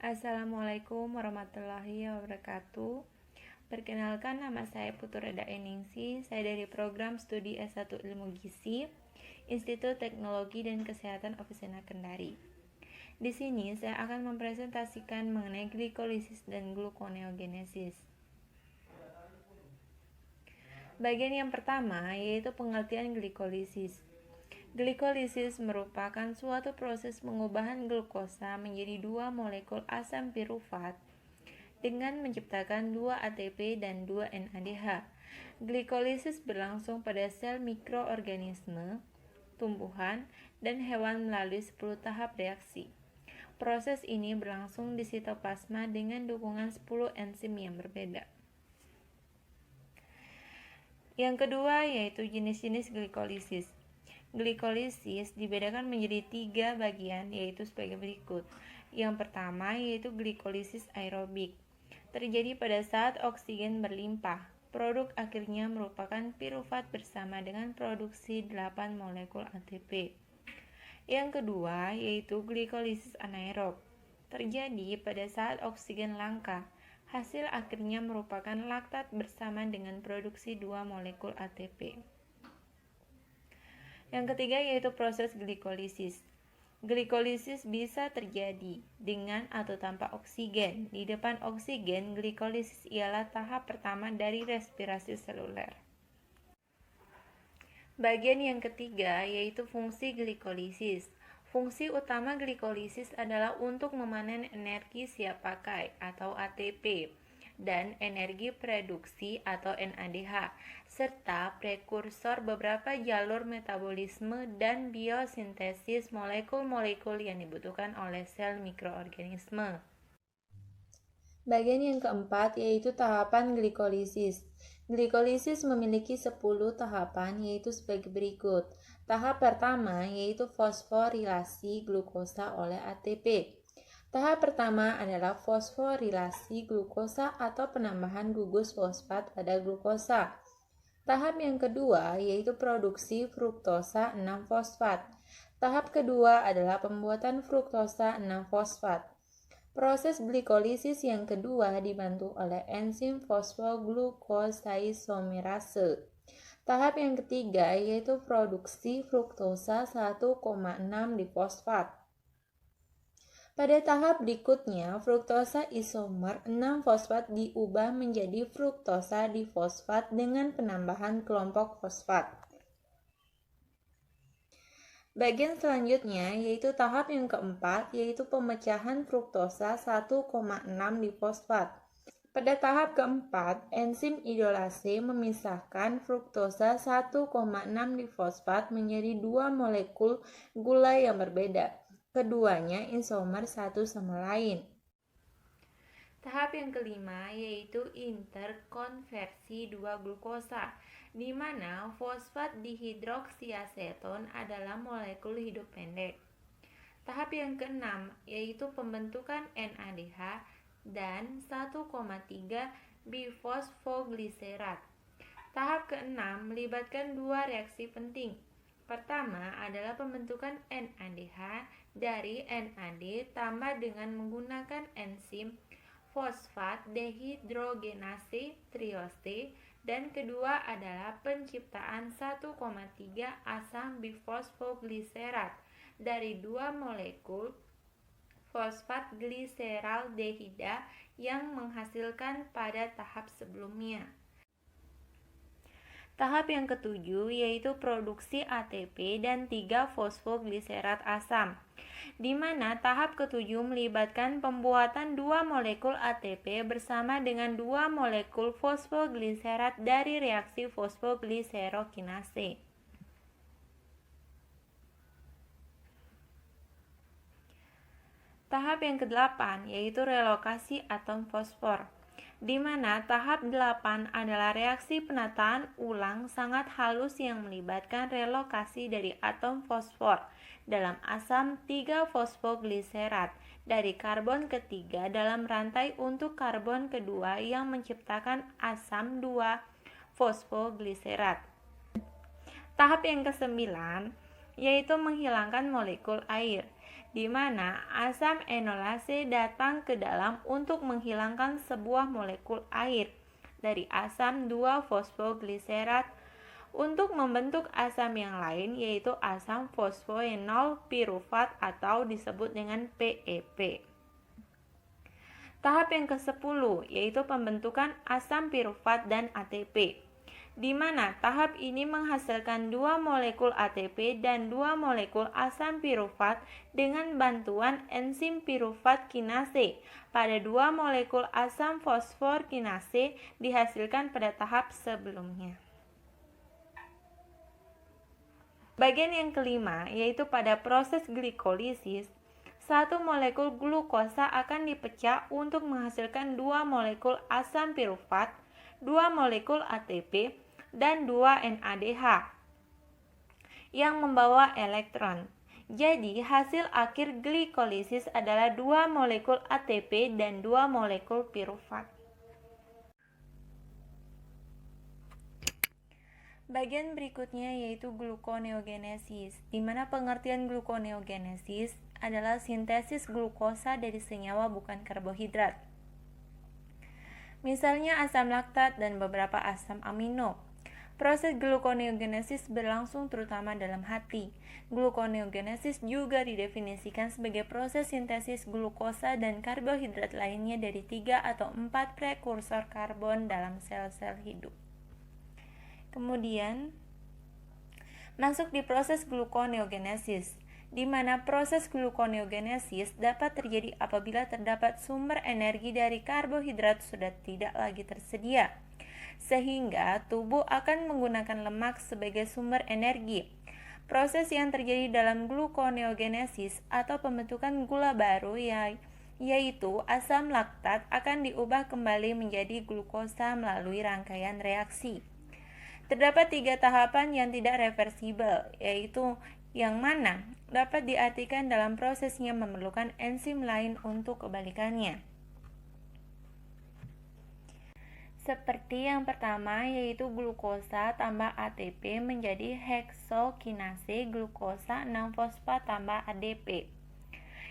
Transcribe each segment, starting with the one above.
Assalamualaikum warahmatullahi wabarakatuh. Perkenalkan, nama saya Putureda Eningsi. Saya dari program studi S1 Ilmu Gizi, Institut Teknologi dan Kesehatan Avicenna Kendari. Di sini saya akan mempresentasikan mengenai glikolisis dan gluconeogenesis. Bagian yang pertama yaitu pengertian glikolisis. Glikolisis merupakan suatu proses pengubahan glukosa menjadi dua molekul asam pirufat dengan menciptakan 2 ATP dan 2 NADH. Glikolisis berlangsung pada sel mikroorganisme, tumbuhan, dan hewan melalui 10 tahap reaksi. Proses ini berlangsung di sitoplasma dengan dukungan 10 enzim yang berbeda. Yang kedua yaitu jenis-jenis glikolisis. Glikolisis dibedakan menjadi 3 bagian, yaitu sebagai berikut. Yang pertama yaitu glikolisis aerobik. Terjadi pada saat oksigen berlimpah. Produk akhirnya merupakan pirufat bersama dengan produksi 8 molekul ATP. Yang kedua yaitu glikolisis anaerob. Terjadi pada saat oksigen langka. Hasil akhirnya merupakan laktat bersama dengan produksi 2 molekul ATP. Yang ketiga yaitu proses glikolisis. Glikolisis bisa terjadi dengan atau tanpa oksigen. Di depan oksigen, glikolisis ialah tahap pertama dari respirasi seluler. Bagian yang ketiga yaitu fungsi glikolisis. Fungsi utama glikolisis adalah untuk memanen energi siap pakai atau ATP dan energi produksi atau NADH, serta prekursor beberapa jalur metabolisme dan biosintesis molekul-molekul yang dibutuhkan oleh sel mikroorganisme. Bagian yang keempat yaitu tahapan glikolisis. Glikolisis memiliki 10 tahapan yaitu sebagai berikut. Tahap pertama yaitu fosforilasi glukosa oleh ATP. Tahap pertama adalah fosforilasi glukosa atau penambahan gugus fosfat pada glukosa. Tahap yang kedua yaitu produksi fruktosa 6-fosfat. Tahap kedua adalah pembuatan fruktosa 6-fosfat. Proses glikolisis yang kedua dibantu oleh enzim fosfoglucosaisomerase. Tahap yang ketiga yaitu produksi fruktosa 1,6-difosfat. Pada tahap berikutnya, fruktosa isomer 6-fosfat diubah menjadi fruktosa difosfat dengan penambahan kelompok fosfat. Bagian selanjutnya yaitu tahap yang keempat yaitu pemecahan fruktosa 1,6-difosfat. Pada tahap keempat, enzim idolase memisahkan fruktosa 1,6-difosfat menjadi 2 molekul gula yang berbeda. Keduanya isomer satu sama lain. Tahap yang kelima yaitu interkonversi 2-glukosa, di mana fosfat dihidroksiaseton adalah molekul hidup pendek. Tahap yang keenam yaitu pembentukan NADH dan 1,3 bifosfogliserat. Tahap keenam melibatkan 2 reaksi penting. Pertama adalah pembentukan NADH dari NAD tambah dengan menggunakan enzim fosfat dehidrogenase triose, dan kedua adalah penciptaan 1,3 asam bifosfogliserat dari 2 molekul fosfat gliseraldehida yang menghasilkan pada tahap sebelumnya. Tahap yang ketujuh yaitu produksi ATP dan 3 fosfogliserat asam, di mana tahap ketujuh melibatkan pembuatan 2 molekul ATP bersama dengan 2 molekul fosfogliserat dari reaksi fosfogliserokinase. Tahap yang ke-8 yaitu relokasi atom fosfor, di mana tahap 8 adalah reaksi penataan ulang sangat halus yang melibatkan relokasi dari atom fosfor dalam asam 3-fosfogliserat dari karbon ketiga dalam rantai untuk karbon kedua yang menciptakan asam 2-fosfogliserat. Tahap yang ke-9 yaitu menghilangkan molekul air, di mana asam enolase datang ke dalam untuk menghilangkan sebuah molekul air dari asam 2-fosfogliserat untuk membentuk asam yang lain, yaitu asam fosfoenol pirufat atau disebut dengan PEP. Tahap yang ke-10 yaitu pembentukan asam pirufat dan ATP, di mana tahap ini menghasilkan 2 molekul ATP dan 2 molekul asam pirufat dengan bantuan enzim pirufat kinase. Pada 2 molekul asam fosfor kinase dihasilkan pada tahap sebelumnya. Bagian yang kelima yaitu pada proses glikolisis, satu molekul glukosa akan dipecah untuk menghasilkan 2 molekul asam pirufat, 2 molekul ATP, dan 2 NADH yang membawa elektron. Jadi, hasil akhir glikolisis adalah 2 molekul ATP dan 2 molekul pirufat. Bagian berikutnya yaitu gluconeogenesis, di mana pengertian gluconeogenesis adalah sintesis glukosa dari senyawa bukan karbohidrat. Misalnya asam laktat dan beberapa asam amino. Proses gluconeogenesis berlangsung terutama dalam hati. Gluconeogenesis juga didefinisikan sebagai proses sintesis glukosa dan karbohidrat lainnya dari 3 atau 4 prekursor karbon dalam sel-sel hidup. Kemudian, masuk di proses gluconeogenesis, di mana proses gluconeogenesis dapat terjadi apabila terdapat sumber energi dari karbohidrat sudah tidak lagi tersedia, sehingga tubuh akan menggunakan lemak sebagai sumber energi. Proses yang terjadi dalam gluconeogenesis atau pembentukan gula baru yaitu asam laktat akan diubah kembali menjadi glukosa melalui rangkaian reaksi. Terdapat 3 tahapan yang tidak reversibel, yaitu yang mana dapat diartikan dalam prosesnya memerlukan enzim lain untuk kebalikannya. Seperti yang pertama yaitu glukosa tambah ATP menjadi heksokinase glukosa 6-fosfat tambah ADP.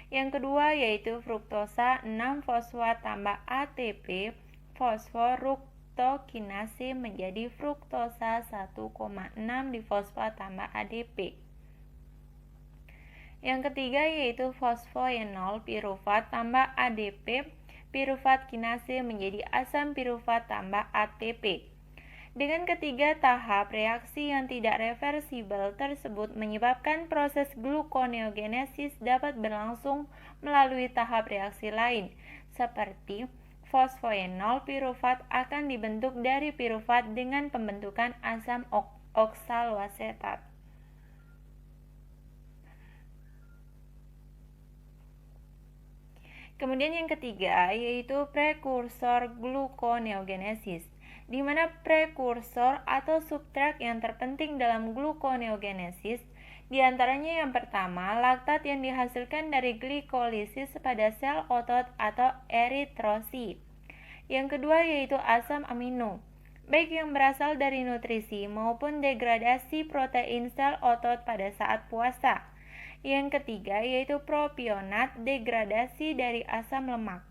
Yang kedua yaitu fruktosa 6-fosfat tambah ATP fosforuktokinase menjadi fruktosa 1,6-difosfat tambah ADP. Yang ketiga yaitu fosfoenol pirufat tambah ADP pirufat kinase menjadi asam pirufat tambah ATP. Dengan ketiga tahap reaksi yang tidak reversibel tersebut menyebabkan proses gluconeogenesis dapat berlangsung melalui tahap reaksi lain, seperti fosfoenol pirufat akan dibentuk dari pirufat dengan pembentukan asam oksaloasetat. Kemudian yang ketiga yaitu prekursor gluconeogenesis, di mana prekursor atau substrat yang terpenting dalam gluconeogenesis diantaranya yang pertama laktat yang dihasilkan dari glikolisis pada sel otot atau eritrosit. Yang kedua yaitu asam amino, baik yang berasal dari nutrisi maupun degradasi protein sel otot pada saat puasa. Yang ketiga yaitu propionat, degradasi dari asam lemak.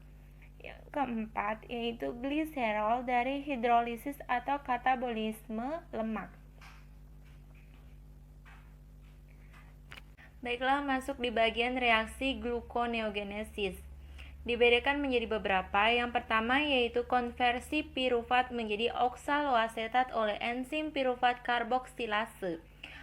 Yang keempat yaitu gliserol dari hidrolisis atau katabolisme lemak. Baiklah, masuk di bagian reaksi gluconeogenesis. Dibedakan menjadi beberapa. Yang pertama yaitu konversi pirufat menjadi oksaloasetat oleh enzim pirufat karboksilase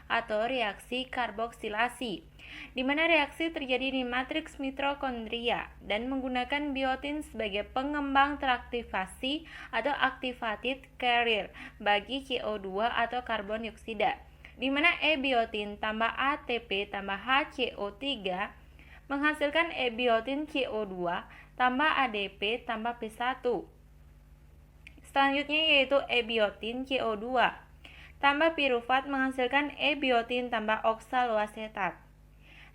atau reaksi karboksilasi, di mana reaksi terjadi di matriks mitokondria dan menggunakan biotin sebagai pengembang teraktivasi atau activated carrier bagi CO2 atau karbon dioksida, di mana E-biotin tambah ATP tambah HCO3 menghasilkan E-biotin CO2 tambah ADP tambah P1. Selanjutnya yaitu E-biotin CO2 tambah pirufat menghasilkan E-biotin tambah oksaloasetat.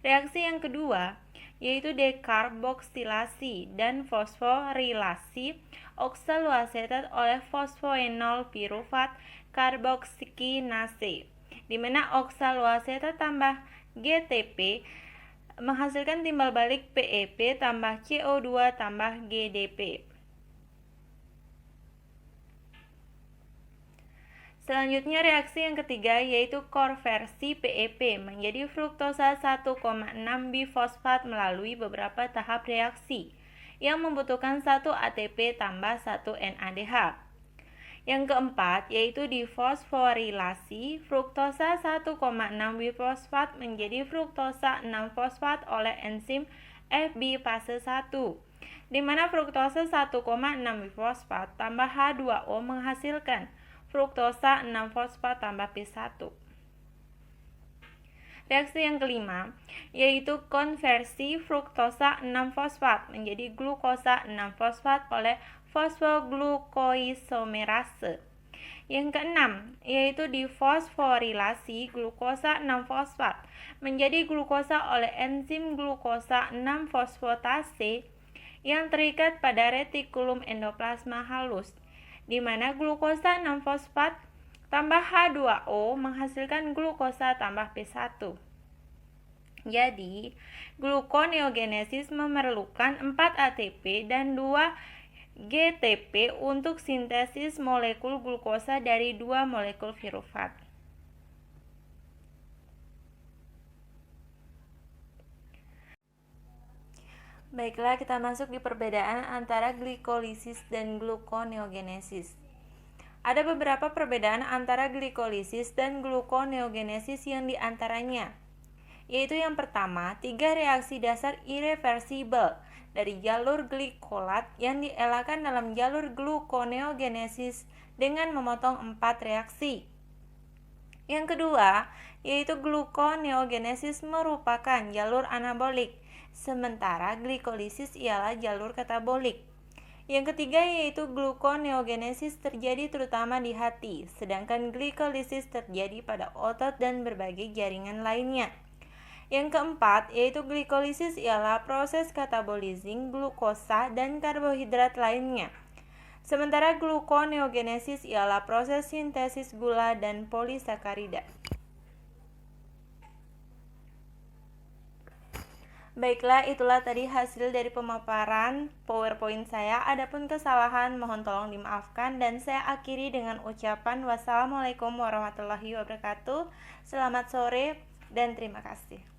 Reaksi yang kedua yaitu dekarboksilasi dan fosforilasi oksaloasetat oleh fosfoenol pirufat karboksikinase, di mana oksaloasetat tambah GTP menghasilkan timbal balik PEP tambah CO2 tambah GDP. Selanjutnya reaksi yang ketiga yaitu konversi PEP menjadi fruktosa 1,6 bifosfat melalui beberapa tahap reaksi yang membutuhkan 1 ATP tambah 1 NADH. Yang keempat yaitu difosforilasi fruktosa 1,6 bifosfat menjadi fruktosa 6 fosfat oleh enzim FB fase 1, di mana fruktosa 1,6 bifosfat tambah H2O menghasilkan fruktosa 6 fosfat tambah P1. Reaksi yang kelima yaitu konversi fruktosa 6 fosfat menjadi glukosa 6 fosfat oleh fosfoglukoisomerase. Yang keenam yaitu difosforilasi glukosa 6 fosfat menjadi glukosa oleh enzim glukosa 6 fosfatase yang terikat pada retikulum endoplasma halus, di mana glukosa 6 fosfat tambah H2O menghasilkan glukosa tambah P1. Jadi, gluconeogenesis memerlukan 4 ATP dan 2 GTP untuk sintesis molekul glukosa dari 2 molekul pirufat. Baiklah, kita masuk di perbedaan antara glikolisis dan gluconeogenesis. Ada beberapa perbedaan antara glikolisis dan gluconeogenesis yang diantaranya, yaitu yang pertama, 3 reaksi dasar irreversibel dari jalur glikolat yang dielakkan dalam jalur gluconeogenesis dengan memotong 4 reaksi. Yang kedua, yaitu gluconeogenesis merupakan jalur anabolik, sementara glikolisis ialah jalur katabolik. Yang ketiga yaitu gluconeogenesis terjadi terutama di hati, sedangkan glikolisis terjadi pada otot dan berbagai jaringan lainnya. Yang keempat yaitu glikolisis ialah proses katabolizing glukosa dan karbohidrat lainnya. Sementara gluconeogenesis ialah proses sintesis gula dan polisakarida. Baiklah, itulah tadi hasil dari pemaparan PowerPoint saya. Adapun kesalahan mohon tolong dimaafkan, dan saya akhiri dengan ucapan wassalamualaikum warahmatullahi wabarakatuh. Selamat sore dan terima kasih.